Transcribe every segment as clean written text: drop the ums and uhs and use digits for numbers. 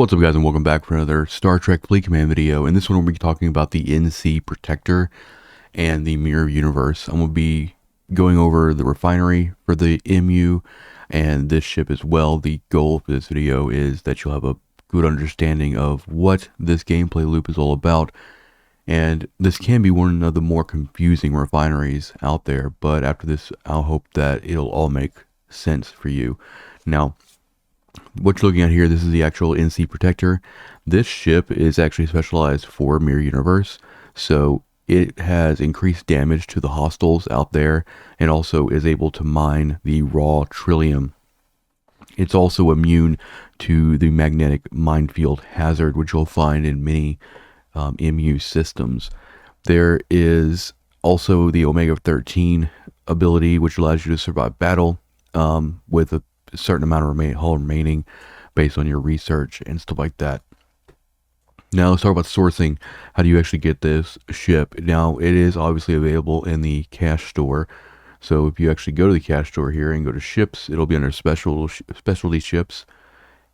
What's up, guys, and welcome back for another Star Trek Fleet Command video. In this one, we'll be talking about the NC Protector and the Mirror Universe. I'm going to be going over the Refinery for the MU and this ship as well. The goal for this video is that you'll have a good understanding of what this gameplay loop is all about. And this can be one of the more confusing refineries out there, but after this, I'll hope that it'll all make sense for you. Now, what you're looking at here, this is the actual NC Protector. This ship is actually specialized for Mirror Universe, so it has increased damage to the hostiles out there and also is able to mine the raw trillium. It's also immune to the magnetic minefield hazard, which you'll find in many MU systems. There is also the Omega 13 ability, which allows you to survive battle with a certain amount of hull remaining based on your research and stuff like that. Now let's talk about sourcing. How do you actually get this ship? Now it is obviously available in the cash store. So if you actually go to the cash store here and go to ships, it'll be under specialty ships,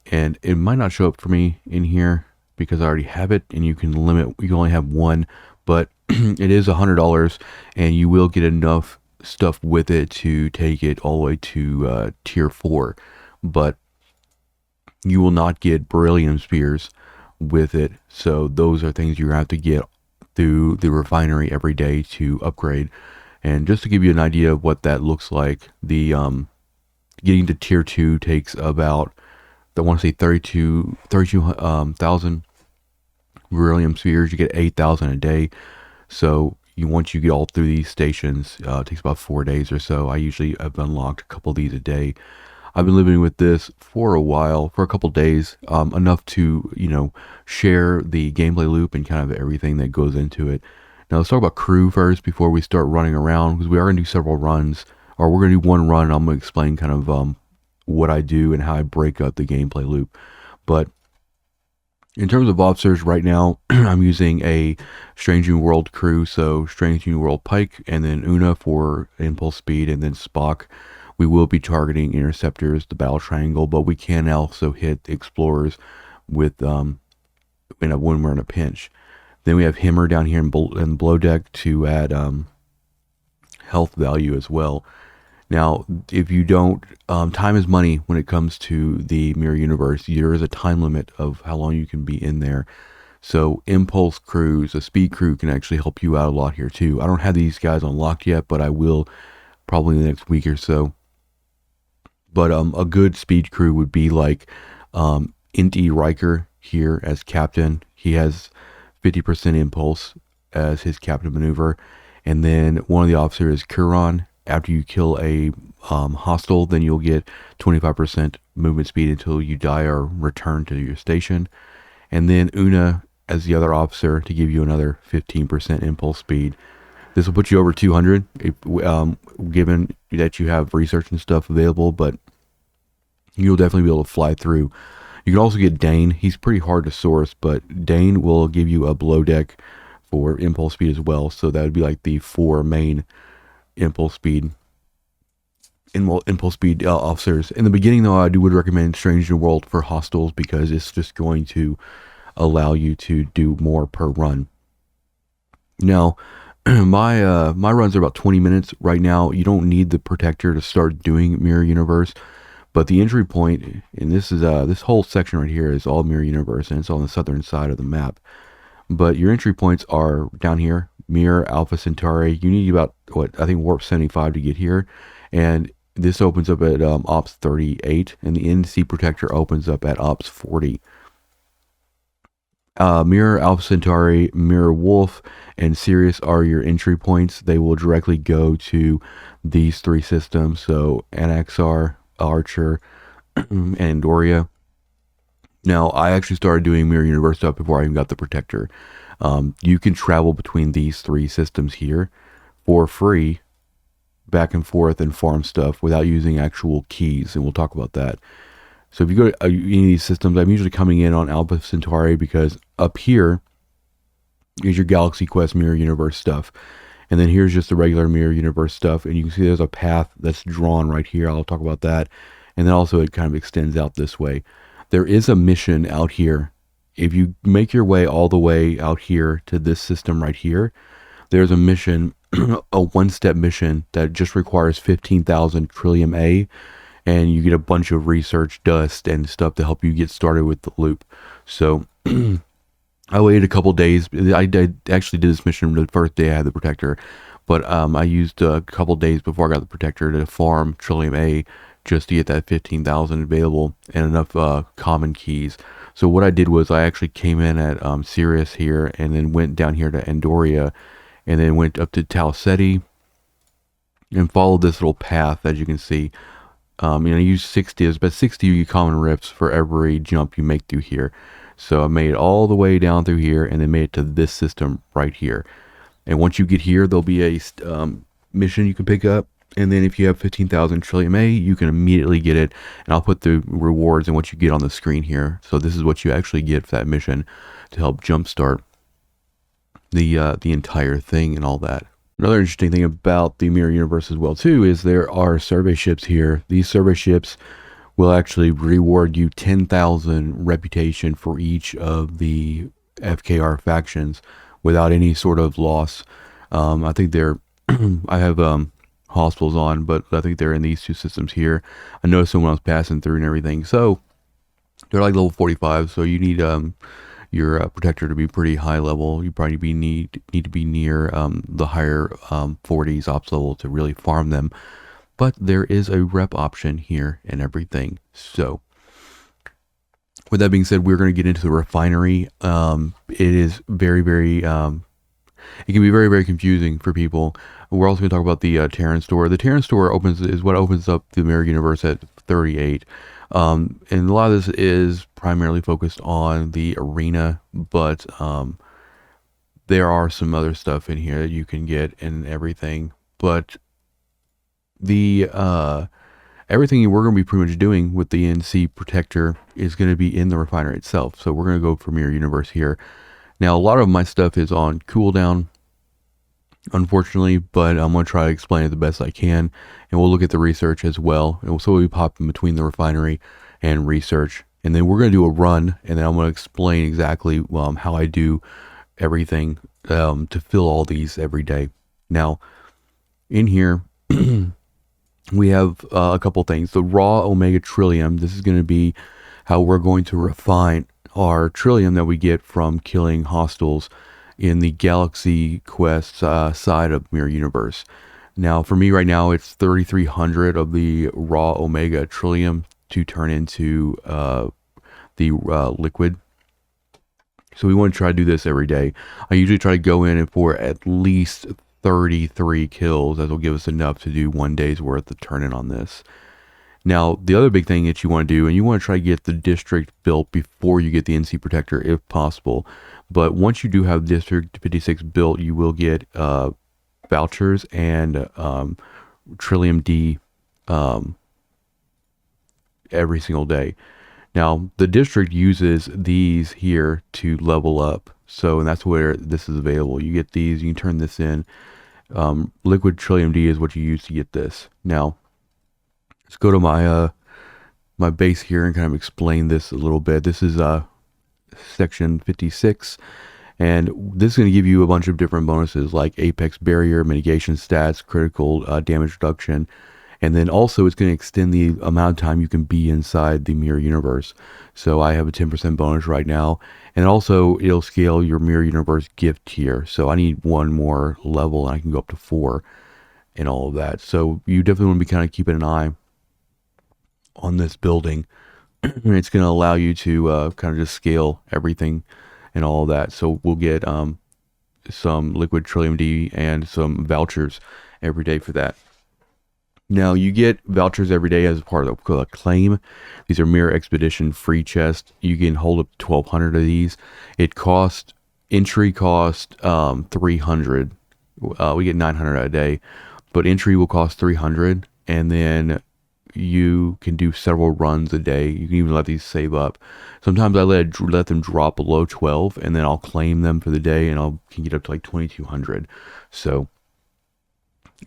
and it might not show up for me in here because I already have it, and you can only have one, but it is $100 and you will get enough stuff with it to take it all the way to tier 4, but you will not get beryllium spears with it. So those are things you have to get through the refinery every day to upgrade. And just to give you an idea of what that looks like, the getting to tier 2 takes about, I want to say 32,000 beryllium spheres. You get 8,000 a day. So once you get all through these stations, it takes about 4 days or so. I usually have unlocked a couple of these a day. I've been living with this for a while, for a couple days, enough to, share the gameplay loop and kind of everything that goes into it. Now let's talk about crew first before we start running around, because we are going to do several runs, or we're going to do one run, and I'm going to explain kind of what I do and how I break up the gameplay loop. But in terms of officers, right now, I'm using a Strange New World crew, so Strange New World Pike, and then Una for impulse speed, and then Spock. We will be targeting interceptors, the battle triangle, but we can also hit explorers with when we're in a pinch. Then we have Himmer down here in below deck to add health value as well. Now, if you don't, time is money when it comes to the Mirror Universe. There is a time limit of how long you can be in there. So impulse crews, a speed crew, can actually help you out a lot here too. I don't have these guys unlocked yet, but I will probably in the next week or so. But a good speed crew would be like Inti Riker here as captain. He has 50% impulse as his captain maneuver. And then one of the officers is Kuron. After you kill a hostile, then you'll get 25% movement speed until you die or return to your station. And then Una as the other officer to give you another 15% impulse speed. This will put you over 200, given that you have research and stuff available, but you'll definitely be able to fly through. You can also get Dane. He's pretty hard to source, but Dane will give you a below deck for impulse speed as well. So that would be like the 4 main impulse speed officers. In the beginning, though, I would recommend Strange New World for hostiles because it's just going to allow you to do more per run. Now, my runs are about 20 minutes right now. You don't need the Protector to start doing Mirror Universe, but the entry point, and this is this whole section right here is all Mirror Universe, and it's on the southern side of the map. But your entry points are down here. Mirror, Alpha Centauri. You need about, I think warp 75 to get here. And this opens up at Ops 38. And the NC Protector opens up at Ops 40. Mirror, Alpha Centauri, Mirror Wolf, and Sirius are your entry points. They will directly go to these 3 systems. So Anaxar, Archer, and Andoria. Now, I actually started doing Mirror Universe stuff before I even got the Protector. You can travel between these 3 systems here for free, back and forth, and farm stuff without using actual keys, and we'll talk about that. So if you go to any of these systems, I'm usually coming in on Alpha Centauri because up here is your Galaxy Quest Mirror Universe stuff. And then here's just the regular Mirror Universe stuff, and you can see there's a path that's drawn right here. I'll talk about that. And then also it kind of extends out this way. There is a mission out here. If you make your way all the way out here to this system right here, there's a mission, a one-step mission that just requires 15,000 trillium A, and you get a bunch of research dust and stuff to help you get started with the loop. So I waited a couple days. I actually did this mission the first day I had the protector, but I used a couple days before I got the protector to farm trillium A just to get that 15,000 available and enough common keys. So what I did was I actually came in at Sirius here and then went down here to Andoria and then went up to Tau Ceti and followed this little path, as you can see. You know, use 60, there's about 60 common rifts for every jump you make through here. So I made it all the way down through here and then made it to this system right here. And once you get here, there'll be a mission you can pick up. And then if you have 15,000 trillium A, you can immediately get it. And I'll put the rewards and what you get on the screen here. So this is what you actually get for that mission to help jumpstart the entire thing and all that. Another interesting thing about the mirror universe as well too is there are survey ships here. These survey ships will actually reward you 10,000 reputation for each of the FKR factions without any sort of loss. I think they're I have hospitals on, but I think they're in these two systems here. I noticed someone else passing through and everything. So they're like level 45, so you need your protector to be pretty high level. You probably need to be near the higher 40s ops level to really farm them. But there is a rep option here and everything. So with that being said, we're going to get into the refinery. It is very, very, it can be very, very confusing for people. We're also going to talk about the Terran store. The Terran store is what opens up the mirror universe at 38. And a lot of this is primarily focused on the arena, but there are some other stuff in here that you can get and everything. But the everything we're going to be pretty much doing with the NC protector is going to be in the refinery itself. So we're going to go for mirror universe here. Now a lot of my stuff is on cooldown, unfortunately, but I'm going to try to explain it the best I can, and we'll look at the research as well. And so we'll be popping between the refinery and research, and then we're going to do a run, and then I'm going to explain exactly how I do everything to fill all these every day. Now in here we have a couple things. The raw omega trillium, this is going to be how we're going to refine our trillium that we get from killing hostiles in the Galaxy Quest side of Mirror Universe. Now for me right now, it's 3,300 of the raw omega trillium to turn into the liquid. So we want to try to do this every day. I usually try to go in and for at least 33 kills. That will give us enough to do 1 day's worth of turning on this. Now, the other big thing that you want to do, and you want to try to get the district built before you get the NC protector if possible. But once you do have District 56 built, you will get vouchers and Trillium D every single day. Now, the district uses these here to level up. So, and that's where this is available. You get these, you can turn this in. Liquid Trillium D is what you use to get this. Now, let's go to my my base here and kind of explain this a little bit. This is section 56, and this is going to give you a bunch of different bonuses like Apex Barrier, Mitigation Stats, Critical Damage Reduction, and then also it's going to extend the amount of time you can be inside the Mirror Universe. So I have a 10% bonus right now, and also it'll scale your Mirror Universe gift tier. So I need one more level and I can go up to 4 and all of that. So you definitely want to be kind of keeping an eye on this building. It's going to allow you to kind of just scale everything and all of that. So we'll get some liquid Trillium D and some vouchers every day for that. Now you get vouchers every day as part of a claim. These are Mirror Expedition free chests. You can hold up 1,200 of these. It cost, entry cost 300. We get 900 a day, but entry will cost 300, and then you can do several runs a day. You can even let these save up. Sometimes I let them drop below 12, and then I'll claim them for the day, and I can get up to like 2,200. So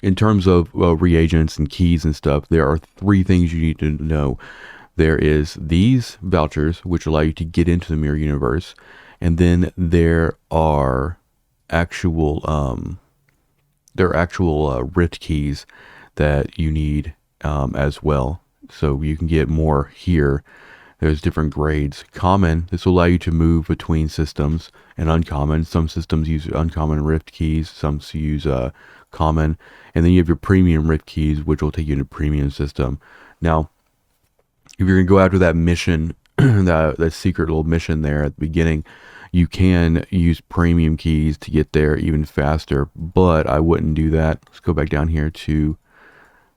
in terms of reagents and keys and stuff, there are 3 things you need to know. There is these vouchers, which allow you to get into the mirror universe. And then actual, um, there are actual rift keys that you need as well. So you can get more here. There's different grades. Common, this will allow you to move between systems, and uncommon. Some systems use uncommon rift keys, some use common. And then you have your premium rift keys, which will take you into premium system. Now, if you're going to go after that mission, that secret little mission there at the beginning, you can use premium keys to get there even faster, but I wouldn't do that. Let's go back down here to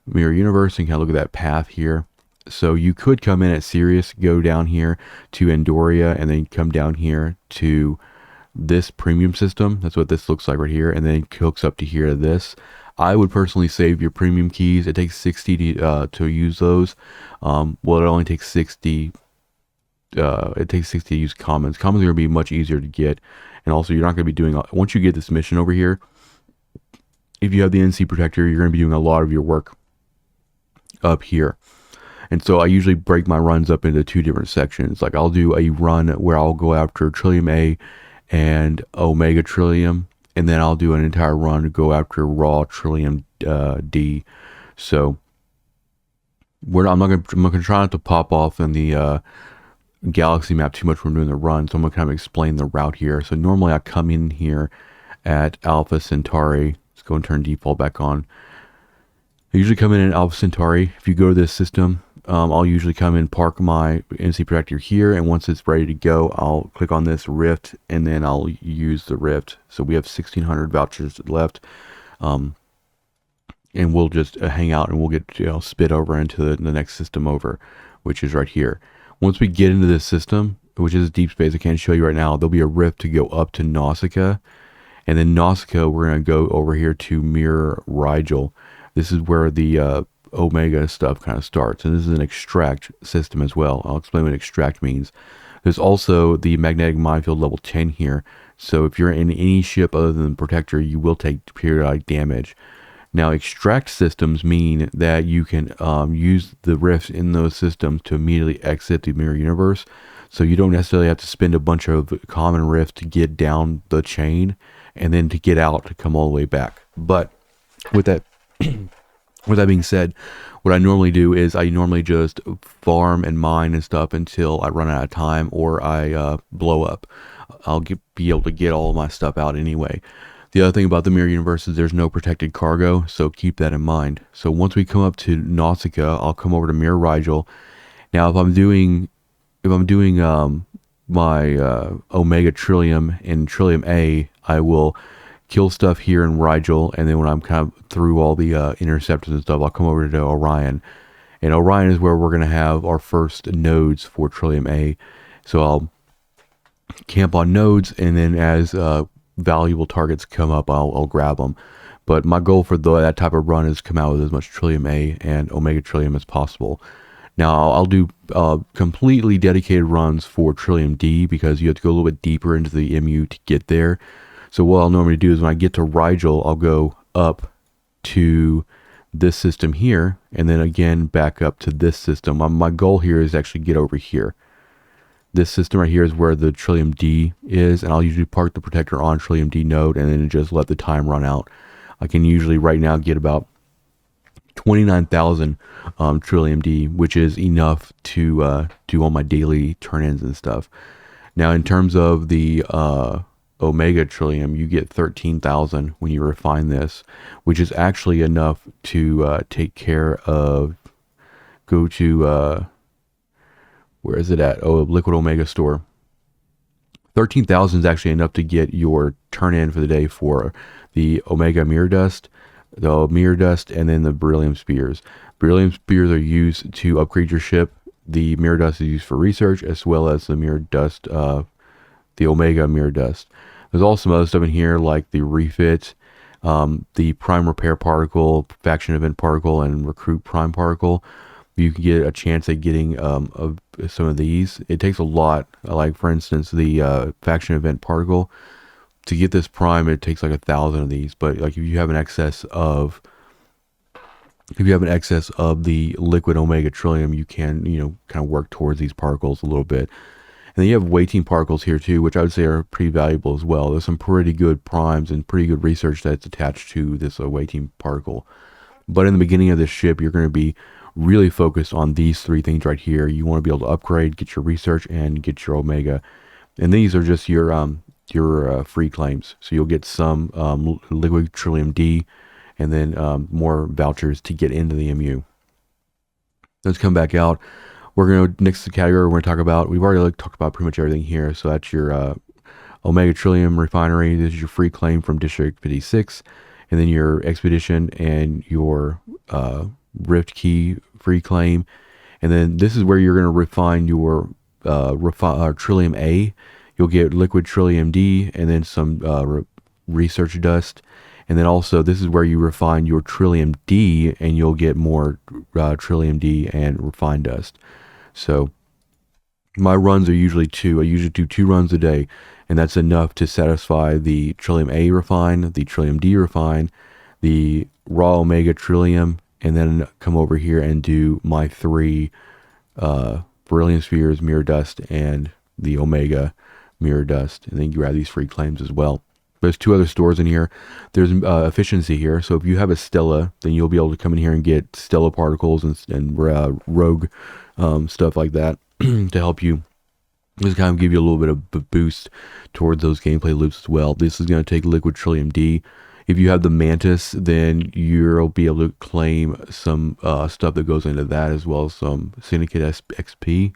Mirror Universe and kind of look at that path here. So you could come in at Sirius, go down here to Andoria, and then come down here to this premium system. That's what this looks like right here, and then it hooks up to here to this. I would personally save your premium keys. It takes 60 to use those. Well, it only takes 60. It takes 60 to use commons. Commons are going to be much easier to get, and also you're not going to be doing. Once you get this mission over here, if you have the NC protector, you're going to be doing a lot of your work up here. And so I usually break my runs up into two different sections. Like I'll do a run where I'll go after Trillium A and Omega Trillium, and then I'll do an entire run to go after raw Trillium D. So I'm not gonna try not to pop off in the galaxy map too much when I'm doing the run. So I'm gonna kind of explain the route here. So normally I come in here at Alpha Centauri. Let's go and turn default back on. I usually come in at Alpha Centauri. If you go to this system, I'll usually come in, park my NC protector here, and once it's ready to go, I'll click on this rift, and then I'll use the rift. So we have 1,600 vouchers left, and we'll just hang out, and we'll get spit over into the next system over, which is right here. Once we get into this system, which is deep space, I can't show you right now, there'll be a rift to go up to Nausicaa, and then Nausicaa, we're going to go over here to Mirror Rigel. This is where the Omega stuff kind of starts, and this is an extract system as well. I'll explain what extract means. There's also the magnetic minefield level 10 here, so if you're in any ship other than the protector, you will take periodic damage. Now, extract systems mean that you can use the rifts in those systems to immediately exit the mirror universe, so you don't necessarily have to spend a bunch of common rifts to get down the chain and then to get out to come all the way back. But with that with that being said, what I normally do is I normally just farm and mine and stuff until I run out of time or I blow up. I'll be able to get all of my stuff out anyway. The other thing about the mirror universe is there's no protected cargo, so keep that in mind. So once we come up to Nausicaa, I'll come over to Mirror Rigel. Now, if I'm doing my Omega Trillium and Trillium A, I will kill stuff here in Rigel, and then when I'm kind of through all the interceptors and stuff, I'll come over to Orion. And Orion is where we're going to have our first nodes for Trillium A. So I'll camp on nodes, and then as valuable targets come up, I'll grab them. But my goal for that type of run is to come out with as much Trillium A and Omega Trillium as possible. Now, I'll do completely dedicated runs for Trillium D because you have to go a little bit deeper into the MU to get there. So what I'll normally do is when I get to Rigel, I'll go up to this system here, and then again back up to this system. My goal here is actually get over here. This system right here is where the Trillium D is, and I'll usually park the protector on Trillium D node and then just let the time run out. I can usually right now get about 29,000 Trillium D, which is enough to do all my daily turn-ins and stuff. Now, in terms of the Omega Trillium, you get 13,000 when you refine this, which is actually enough to take care of, go to, where is it at? Oh, Liquid Omega Store. 13,000 is actually enough to get your turn-in for the day for the Omega Mirror Dust, and then the Beryllium Spears. Beryllium Spears are used to upgrade your ship. The Mirror Dust is used for research, as well as the Mirror Dust, the Omega Mirror Dust. There's also some other stuff in here like the refit, the Prime Repair Particle, Faction Event Particle, and Recruit Prime Particle. You can get a chance at getting of some of these. It takes a lot. Like, for instance, the Faction Event Particle. To get this Prime, it takes like 1,000 of these. But like if you have an excess of If you have an excess of the liquid omega trillium, you can, kind of work towards these particles a little bit. And then you have weighting particles here too, which I would say are pretty valuable as well. There's some pretty good primes and pretty good research that's attached to this weighting particle. But in the beginning of this ship, you're going to be really focused on these three things right here. You want to be able to upgrade, get your research, and get your omega. And these are just your free claims. So you'll get some liquid trillium D, and then more vouchers to get into the MU. Let's come back out. We're going to next category. We're going to talk about. We've already talked about pretty much everything here. So that's your Omega Trillium Refinery. This is your free claim from District 56, and then your Expedition and your Rift Key free claim, and then this is where you're going to refine your Trillium A. You'll get liquid Trillium D, and then some research dust. And then also, this is where you refine your Trillium D, and you'll get more Trillium D and refined dust. So my runs are usually two. I usually do 2 runs a day, and that's enough to satisfy the Trillium A refine, the Trillium D refine, the raw Omega Trillium, and then come over here and do my 3 Beryllium Spheres, Mirror Dust, and the Omega Mirror Dust. And then you grab these free claims as well. There's 2 other stores in here. There's efficiency here. So if you have a Stella, then you'll be able to come in here and get Stella particles and rogue stuff like that to help you. Just kind of give you a little bit of a boost towards those gameplay loops as well. This is going to take liquid Trillium D. If you have the Mantis, then you'll be able to claim some stuff that goes into that, as well as some Syndicate XP.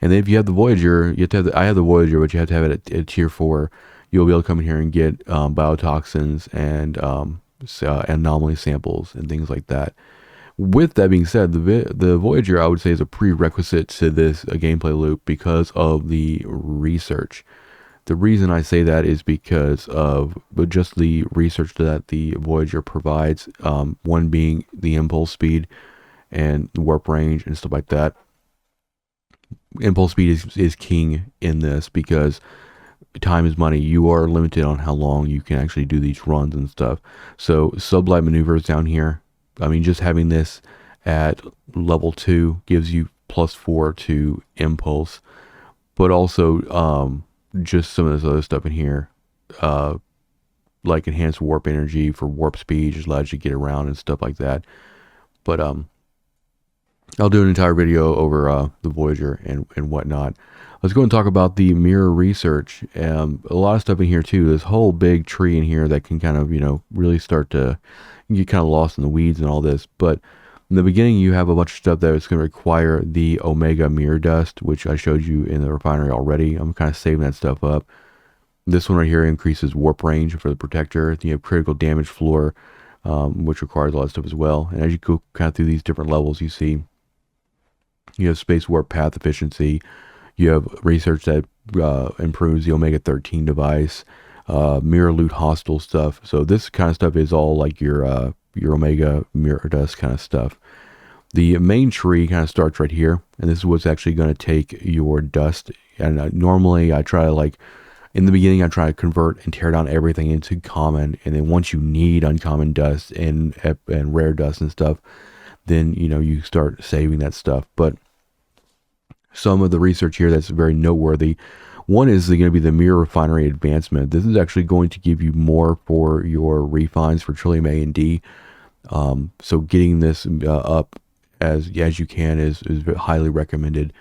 And then if you have the Voyager, you have to have I have the Voyager, but you have to have it at tier 4. You'll be able to come in here and get biotoxins and anomaly samples and things like that. With that being said, the Voyager, I would say, is a prerequisite to this gameplay loop because of the research. The reason I say that is because of just the research that the Voyager provides, one being the impulse speed and warp range and stuff like that. Impulse speed is king in this because time is money. You are limited on how long you can actually do these runs and stuff. So sublight maneuvers down here, I mean, just having this at level 2 gives you +4 to impulse, but also just some of this other stuff in here, like enhanced warp energy for warp speed, just allows you to get around and stuff like that. But I'll do an entire video over the Voyager and whatnot. Let's go and talk about the mirror research. A lot of stuff in here too. This whole big tree in here that can kind of, really start to get kind of lost in the weeds and all this. But in the beginning, you have a bunch of stuff that is going to require the Omega Mirror Dust, which I showed you in the refinery already. I'm kind of saving that stuff up. This one right here increases warp range for the Protector. You have critical damage floor, which requires a lot of stuff as well. And as you go kind of through these different levels, you see you have space warp path efficiency. You have research that improves the Omega 13 device, mirror loot hostile stuff. So this kind of stuff is all like your Omega mirror dust kind of stuff. The main tree kind of starts right here, and this is what's actually going to take your dust. And normally I try to in the beginning I try to convert and tear down everything into common, and then once you need uncommon dust and rare dust and stuff, then you start saving that stuff. But some of the research here that's very noteworthy. One is going to be the Mirror Refinery Advancement. This is actually going to give you more for your refines for Trillium A and D. So getting this up as you can is highly recommended.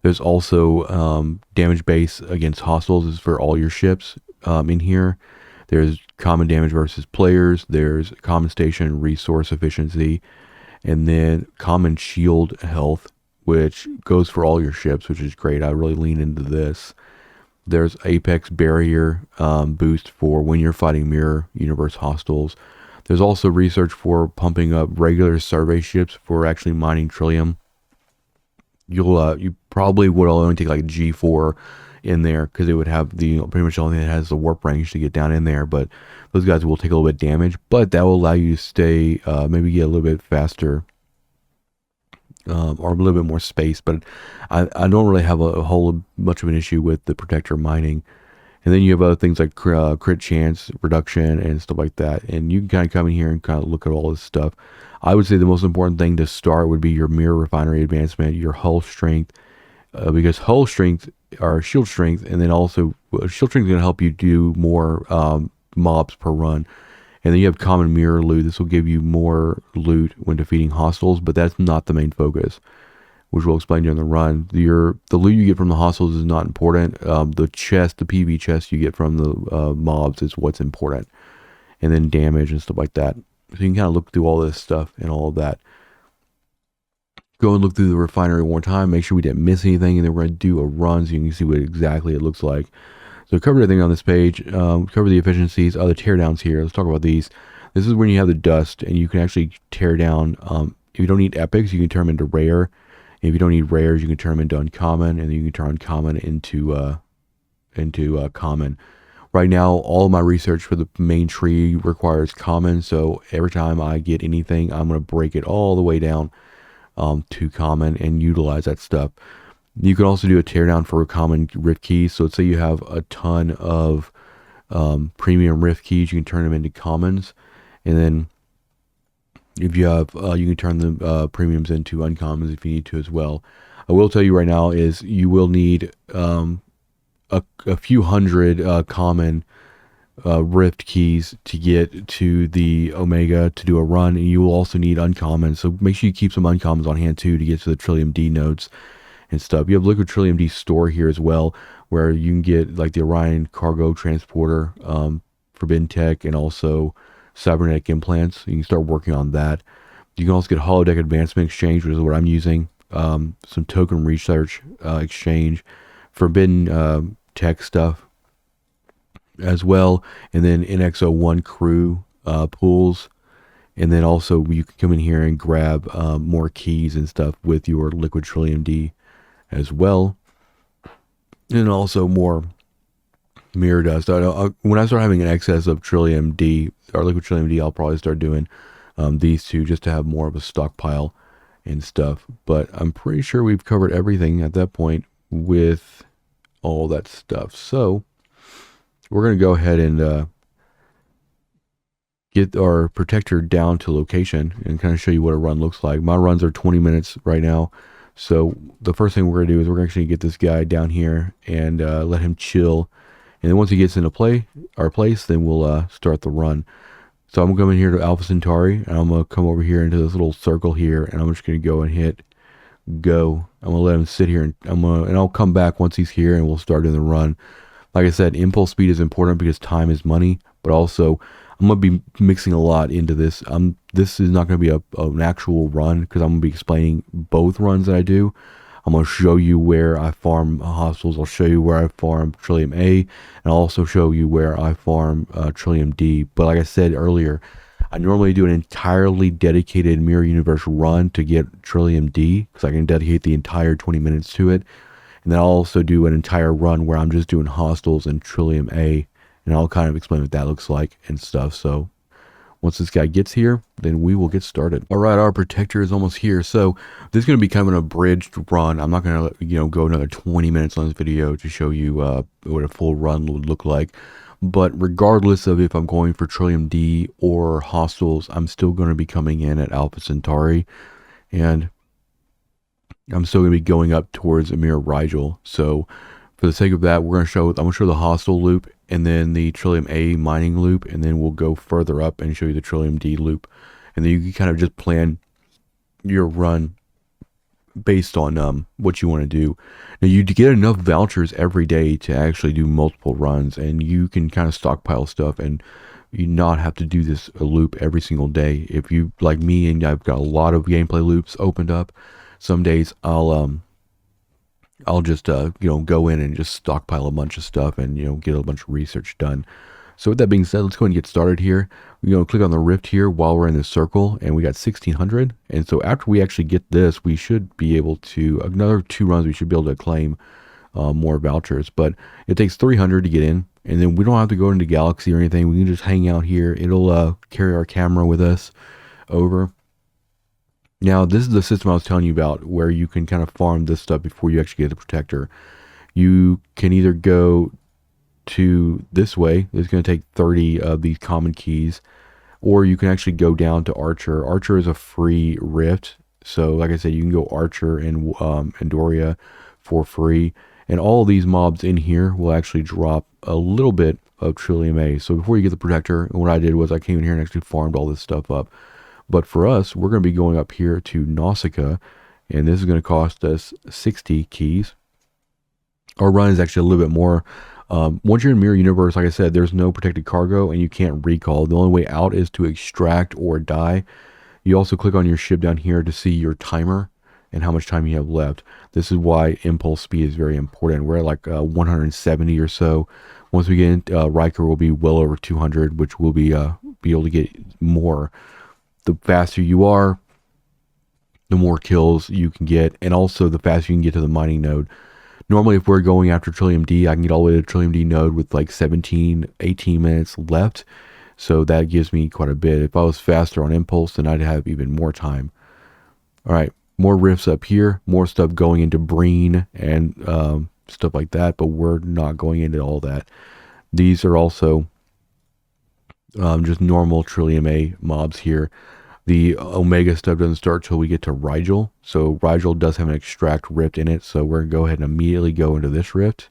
There's also damage base against hostiles is for all your ships in here. There's common damage versus players. There's common station resource efficiency. And then common shield health, which goes for all your ships, which is great. I really lean into this. There's Apex Barrier boost for when you're fighting Mirror Universe hostiles. There's also research for pumping up regular survey ships for actually mining Trillium. You probably would only take like a G4 in there because it would have the pretty much the only thing that has the warp range to get down in there. But those guys will take a little bit of damage, but that will allow you to stay maybe get a little bit faster. Or a little bit more space, but I don't really have a whole much of an issue with the Protector mining. And then you have other things like crit chance reduction and stuff like that. And you can kind of come in here and kind of look at all this stuff. I would say the most important thing to start would be your mirror refinery advancement, your hull strength, because hull strength or shield strength, and then also shield strength is going to help you do more mobs per run. And then you have common mirror loot. This will give you more loot when defeating hostiles, but that's not the main focus, which we'll explain during the run. The loot you get from the hostiles is not important. The PV chest you get from the mobs is what's important, and then damage and stuff like that. So you can kind of look through all this stuff and all of that. Go and look through the refinery one time, make sure we didn't miss anything, and then we're going to do a run so you can see what exactly it looks like. So cover everything on this page, cover the efficiencies, other teardowns here. Let's talk about these. This is when you have the dust, and you can actually tear down. If you don't need epics, you can turn them into rare. If you don't need rares, you can turn them into uncommon, and then you can turn uncommon into common. Right now, all of my research for the main tree requires common, so every time I get anything, I'm going to break it all the way down to common and utilize that stuff. You can also do a teardown for common rift keys. So let's say you have a ton of premium rift keys, you can turn them into commons, and then if you have, you can turn the premiums into uncommons if you need to as well. I will tell you right now is you will need a few hundred common rift keys to get to the Omega to do a run, and you will also need uncommons. So make sure you keep some uncommons on hand too to get to the Trillium D nodes and stuff. You have Liquid Trillium D store here as well, where you can get like the Orion cargo transporter, Forbidden Tech, and also cybernetic implants. You can start working on that. You can also get holodeck advancement exchange, which is what I'm using. Some token research exchange, Forbidden Tech stuff as well, and then NX01 crew pools. And then also you can come in here and grab more keys and stuff with your Liquid Trillium D as well. And also more mirror dust. When I start having an excess of Trillium D or Liquid Trillium D, I'll probably start doing these two just to have more of a stockpile and stuff. But I'm pretty sure we've covered everything at that point with all that stuff. So we're going to go ahead and get our protector down to location and kind of show you what a run looks like. My runs are 20 minutes right now. So the first thing we're going to do is we're actually get this guy down here and let him chill. And then once he gets into our place, then we'll start the run. So I'm coming here to Alpha Centauri, and I'm going to come over here into this little circle here, and I'm just going to go and hit go. I'm going to let him sit here, and I'll come back once he's here, and we'll start doing the run. Like I said, impulse speed is important because time is money, but also I'm going to be mixing a lot into this. This is not going to be an actual run because I'm going to be explaining both runs that I do. I'm going to show you where I farm hospitals. I'll show you where I farm Trillium A, and I'll also show you where I farm Trillium D. But like I said earlier, I normally do an entirely dedicated Mirror Universe run to get Trillium D because I can dedicate the entire 20 minutes to it. And then I'll also do an entire run where I'm just doing hostiles and Trillium A, and I'll kind of explain what that looks like and stuff. So once this guy gets here, then we will get started. All right, our protector is almost here. So this is going to be kind of an abridged run. I'm not going to, go another 20 minutes on this video to show you what a full run would look like. But regardless of if I'm going for Trillium D or hostiles, I'm still going to be coming in at Alpha Centauri, and I'm still going to be going up towards Amir Rigel. So for the sake of that, I'm going to show the hostile loop and then the Trillium A mining loop, and then we'll go further up and show you the Trillium D loop. And then you can kind of just plan your run based on what you want to do. Now you get enough vouchers every day to actually do multiple runs, and you can kind of stockpile stuff and you not have to do this loop every single day. If you like me and I've got a lot of gameplay loops opened up, some days I'll just go in and just stockpile a bunch of stuff and get a bunch of research done. So with that being said, let's go ahead and get started here. Click on the rift here while we're in the circle, and we got 1600. And so after we actually get this, we should be able to, another 2 runs, we should be able to claim more vouchers. But it takes 300 to get in, and then we don't have to go into Galaxy or anything. We can just hang out here. It'll carry our camera with us over. Now, this is the system I was telling you about where you can kind of farm this stuff before you actually get the protector. You can either go to this way, it's going to take 30 of these common keys, or you can actually go down to Archer. Archer is a free rift. So like I said, you can go Archer and Andoria for free. And all of these mobs in here will actually drop a little bit of Trillium A. So before you get the Protector, what I did was I came in here and actually farmed all this stuff up. But for us, we're going to be going up here to Nausicaa, and this is going to cost us 60 keys. Our run is actually a little bit more. Once you're in Mirror Universe, like I said, there's no protected cargo, and you can't recall. The only way out is to extract or die. You also click on your ship down here to see your timer and how much time you have left. This is why impulse speed is very important. We're at like 170 or so. Once we get in, Riker will be well over 200, which will be able to get more. The faster you are, the more kills you can get, and also the faster you can get to the mining node. Normally, if we're going after Trillium D, I can get all the way to Trillium D node with like 17, 18 minutes left. So that gives me quite a bit. If I was faster on impulse, then I'd have even more time. All right, more rifts up here, more stuff going into Breen and stuff like that, but we're not going into all that. These are also just normal Trillium A mobs here. The Omega stuff doesn't start till we get to Rigel. So Rigel does have an extract rift in it. So we're going to go ahead and immediately go into this rift.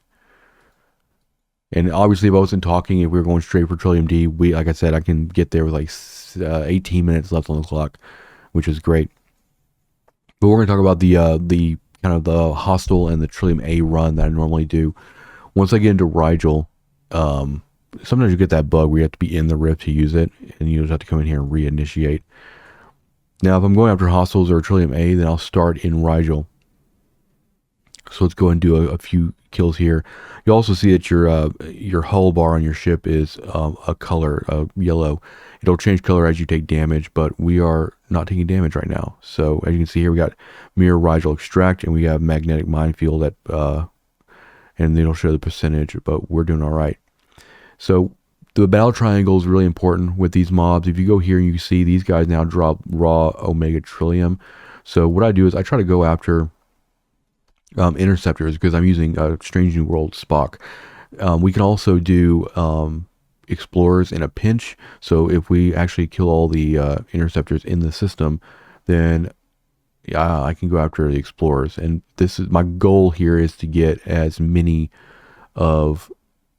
And obviously if I wasn't talking, if we were going straight for Trillium D, like I said, I can get there with like 18 minutes left on the clock, which is great. But we're going to talk about the kind of the hostile and the Trillium A run that I normally do. Once I get into Rigel, sometimes you get that bug where you have to be in the rift to use it, and you just have to come in here and reinitiate. Now, if I'm going after hostiles or Trillium A, then I'll start in Rigel. So let's go and do a few kills here. You also see that your hull bar on your ship is a color, yellow. It'll change color as you take damage, but we are not taking damage right now. So as you can see here, we got Mirror Rigel Extract, and we have Magnetic Minefield at, and it'll show the percentage, but we're doing all right. So the battle triangle is really important with these mobs. If you go here and you see these guys now drop raw Omega Trillium. So what I do is I try to go after interceptors because I'm using Strange New World Spock. We can also do explorers in a pinch. So if we actually kill all the interceptors in the system, then I can go after the explorers. And this is my goal here, is to get as many of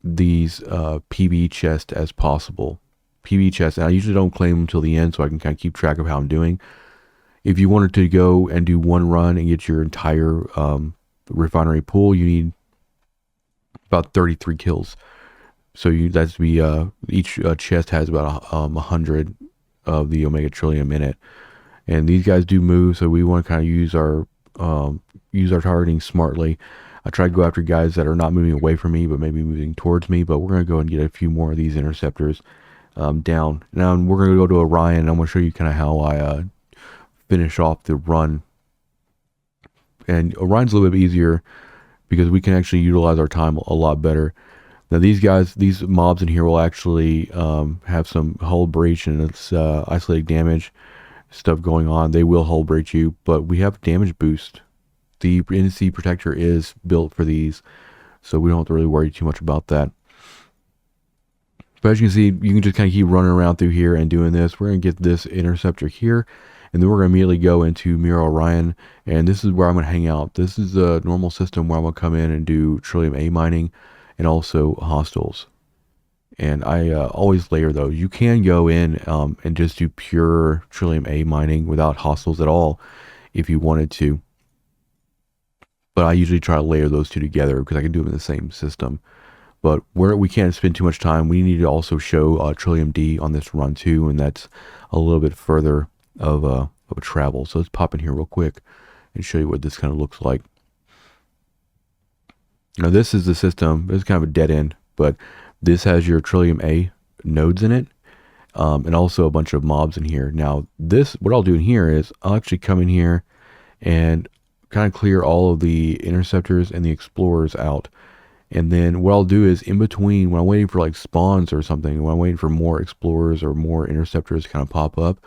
these PB chests as possible. PB chests, and I usually don't claim them until the end so I can kind of keep track of how I'm doing. If you wanted to go and do one run and get your entire refinery pool, you need about 33 kills. So that's be each chest has about 100 of the Omega Trillium in it. And these guys do move, so we want to kind of use our targeting smartly. I try to go after guys that are not moving away from me, but maybe moving towards me. But we're going to go and get a few more of these interceptors down. Now we're going to go to Orion, and I'm going to show you kind of how I finish off the run. And Orion's a little bit easier because we can actually utilize our time a lot better. Now these mobs in here will actually have some hull breach and it's isolated damage stuff going on. They will hull breach you, but we have damage boost. The NSEA protector is built for these, so we don't have to really worry too much about that. But as you can see, you can just kind of keep running around through here and doing this. We're going to get this interceptor here, and then we're going to immediately go into Mirror Orion, and this is where I'm going to hang out. This is the normal system where I'm going to come in and do Trillium A mining and also hostiles. And I always layer those. You can go in and just do pure Trillium A mining without hostiles at all if you wanted to. But I usually try to layer those two together because I can do them in the same system. But we can't spend too much time. We need to also show Trillium D on this run too, and that's a little bit further of a travel. So let's pop in here real quick and show you what this kind of looks like. Now this is the system. It's kind of a dead end, but this has your Trillium A nodes in it, and also a bunch of mobs in here. Now what I'll do in here is I'll actually come in here and kind of clear all of the interceptors and the explorers out. And then what I'll do is in between, when I'm waiting for like spawns or something, when I'm waiting for more explorers or more interceptors to kind of pop up,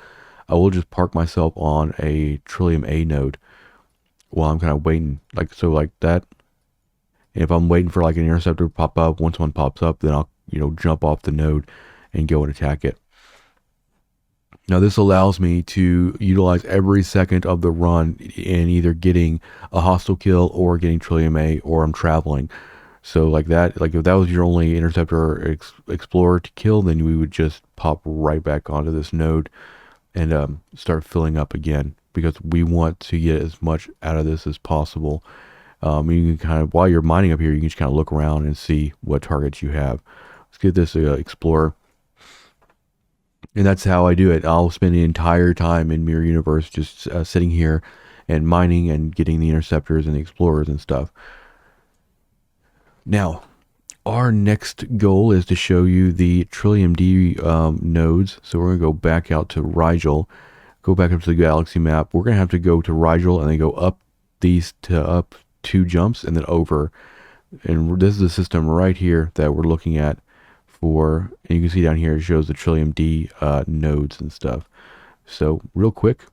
I will just park myself on a Trillium A node while I'm kind of waiting, like so, like that. And if I'm waiting for like an interceptor to pop up, once one pops up, then I'll, jump off the node and go and attack it. Now this allows me to utilize every second of the run in either getting a hostile kill or getting Trillium A, or I'm traveling. So like that, like if that was your only interceptor or explorer to kill, then we would just pop right back onto this node and start filling up again, because we want to get as much out of this as possible. You can kind of, while you're mining up here, you can just kind of look around and see what targets you have. Let's get this explorer. And that's how I do it. I'll spend the entire time in Mirror Universe just sitting here and mining and getting the interceptors and the explorers and stuff. Now, our next goal is to show you the Trillium D nodes. So we're going to go back out to Rigel, go back up to the galaxy map. We're going to have to go to Rigel and then go up these up 2 jumps and then over. And this is the system right here that we're looking at. And you can see down here it shows the Trillium D nodes and stuff. So real quick,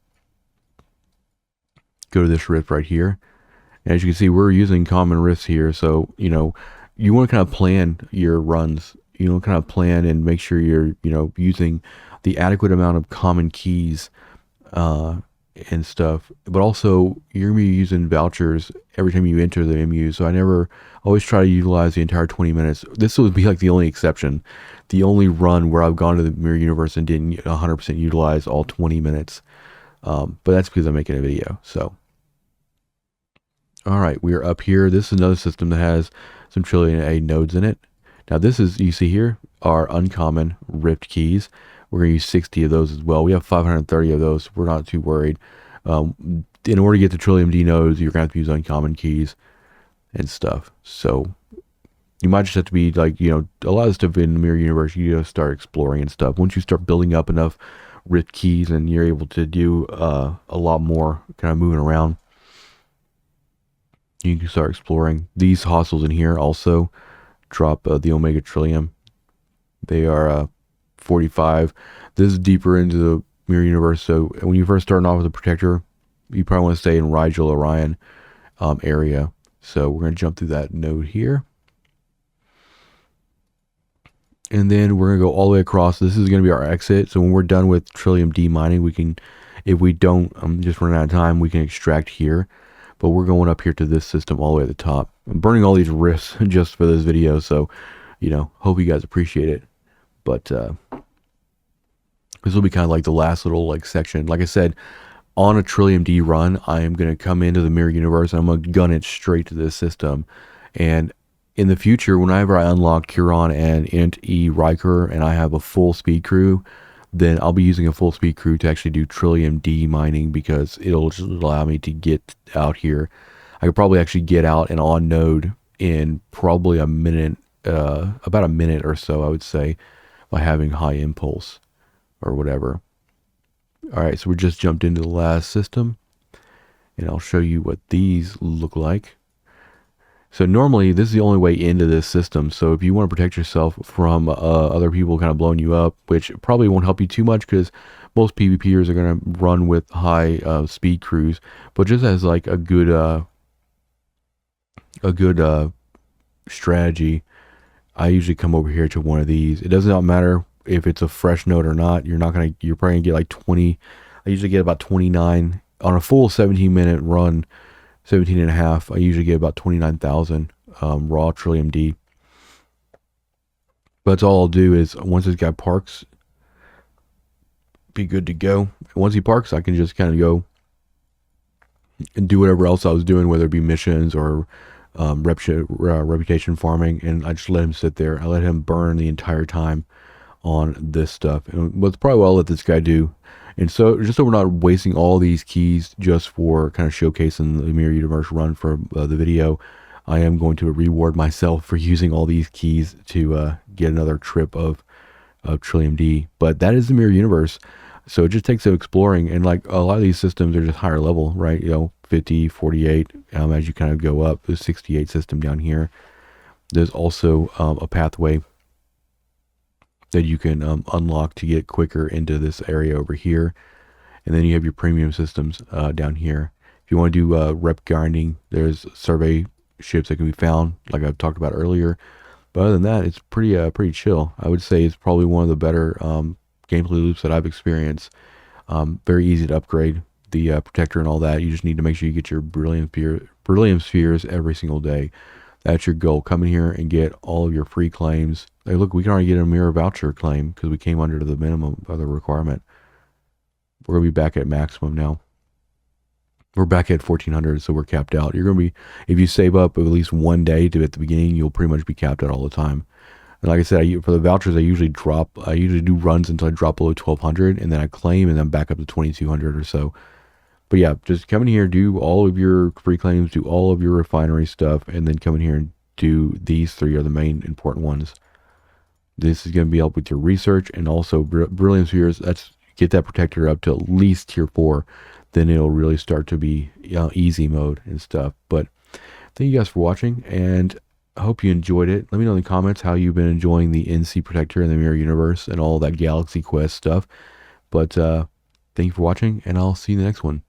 go to this rift right here, and as you can see, we're using common rifts here. So you want to kind of plan your runs, kind of plan and make sure you're using the adequate amount of common keys and stuff, but also you're gonna be using vouchers every time you enter the MU. So I always try to utilize the entire 20 minutes. This would be like the only exception, the only run where I've gone to the Mirror Universe and didn't 100% utilize all 20 minutes. But that's because I'm making a video. So, all right, we are up here. This is another system that has some Trillium A nodes in it. Now this is, you see here, are uncommon rift keys. We're going to use 60 of those as well. We have 530 of those. We're not too worried. In order to get the Trillium D nodes, you're going to have to use uncommon keys and stuff. So you might just have to be like, a lot of stuff in the Mirror Universe, you just start exploring and stuff. Once you start building up enough rift keys and you're able to do a lot more kind of moving around, you can start exploring. These hostiles in here also drop the Omega Trillium. They are 45. This is deeper into the Mirror Universe, so when you first start off with a protector, you probably want to stay in Rigel Orion area. So we're going to jump through that node here, and then we're going to go all the way across. This is going to be our exit. So when we're done with Trillium D mining, we can, if we don't, I'm just running out of time, we can extract here. But we're going up here to this system all the way at the top. I'm burning all these rifts just for this video, so hope you guys appreciate it. But this will be kind of like the last little section. Like I said, on a Trillium D run, I am going to come into the Mirror Universe and I'm going to gun it straight to this system. And in the future, whenever I unlock Curon and Int E Riker and I have a full speed crew, then I'll be using a full speed crew to actually do Trillium D mining, because it'll just allow me to get out here. I could probably actually get out and on node in probably a minute, about a minute or so, I would say, by having high impulse or whatever. All right, so we just jumped into the last system, and I'll show you what these look like. So normally this is the only way into this system. So if you want to protect yourself from other people kind of blowing you up, which probably won't help you too much because most PvPers are going to run with high speed crews, but just as like a good strategy, I usually come over here to one of these. It does not matter if it's a fresh node or not. You're probably gonna get like 20. I usually get about 29 on a full 17-minute run. 17 and a half, I usually get about 29,000 raw Trillium D. But that's all I'll do is, once this guy parks, be good to go. Once he parks, I can just kind of go and do whatever else I was doing, whether it be missions or reputation farming, and I just let him sit there. I let him burn the entire time on this stuff. And what's probably what I'll let this guy do. And so, just so we're not wasting all these keys just for kind of showcasing the Mirror Universe run for the video, I am going to reward myself for using all these keys to get another trip of Trillium D. But that is the Mirror Universe. So it just takes some exploring, and like a lot of these systems are just higher level, right? 50, 48, as you kind of go up. There's 68 system down here. There's also a pathway that you can unlock to get quicker into this area over here. And then you have your premium systems down here. If you want to do rep grinding, there's survey ships that can be found, like I've talked about earlier. But other than that, it's pretty chill. I would say it's probably one of the better gameplay loops that I've experienced. Very easy to upgrade the protector and all that. You just need to make sure you get your beryllium spheres every single day. That's your goal. Come in here and get all of your free claims. Hey, look, we can already get a mirror voucher claim because we came under the minimum of the requirement. We're gonna be back at maximum now. We're back at 1400, so we're capped out. You're gonna be, if you save up at least one day to at the beginning, you'll pretty much be capped out all the time. And like I said, for the vouchers, I usually do runs until I drop below 1200, and then I claim, and then back up to 2200 or so. But yeah, just come in here, do all of your free claims, do all of your refinery stuff, and then come in here and do these three are the main important ones. This is going to be help with your research, and also beryllium spheres. That's get that protector up to at least tier 4, then it'll really start to be easy mode and stuff. But thank you guys for watching, and I hope you enjoyed it. Let me know in the comments how you've been enjoying the NC protector and the mirror universe and all that Galaxy Quest stuff. But thank you for watching, and I'll see you in the next one.